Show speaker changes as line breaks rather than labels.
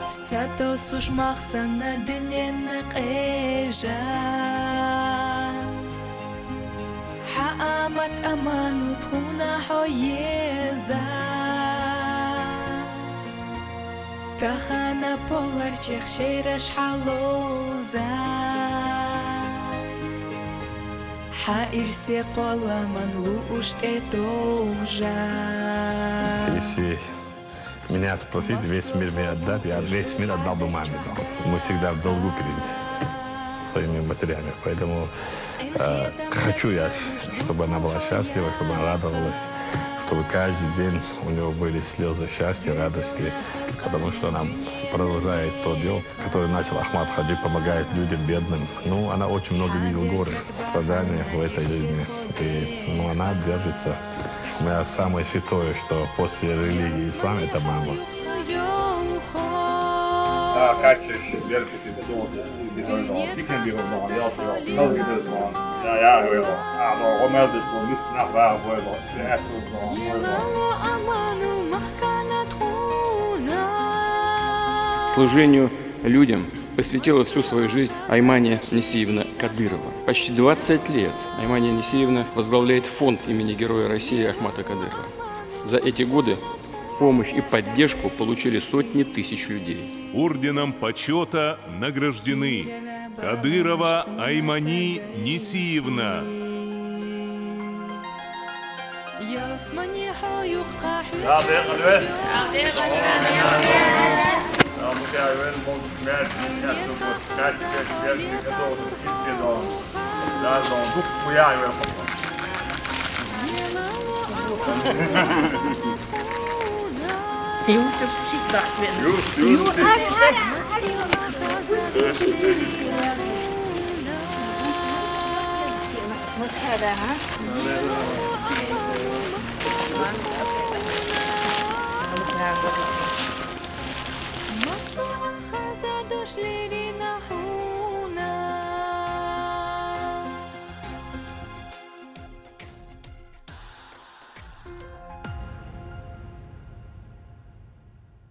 Сато сушмахсана дыньяны қежа Хаамат аману тхуна хойеза Тахана полар чехшераш халоза Хаирсе коламан луушт этожа
Если меня спросить, весь мир мне отдать, я весь мир отдал бы маме. Мы всегда в долгу перед своими матерями. Поэтому хочу я, чтобы она была счастлива, чтобы она радовалась, чтобы каждый день у него были слезы счастья, радости, потому что она продолжает то дело, которое начал Ахмад Хаджи, помогает людям бедным. Ну, она очень много видела горы, страдания в этой жизни. И она держится. У меня самое святое, что после религии ислама, это мама.
Kaç verketi bedoelde die höjder. Die kan bli höjder. Jag får höjder ut man. Ja, jag är höjder. Ja, då har man det på listan var höjder. Det är höjder.
Служению людям посвятила всю свою жизнь Аймания Несиевна Кадырова. Почти 20 лет Аймания Несиевна возглавляет фонд имени Героя России Ахмата Кадырова. За эти годы помощь и поддержку получили сотни тысяч людей.
Орденом почета награждены Кадырова Аймани Несиевна.
Ja, det är det. Ja, måste jag väl mot med jag tror på kanske jag ska då sitta då. Där då upp på jag ju på.
Just sitta.
Just.
Vad är det här? Ja, det är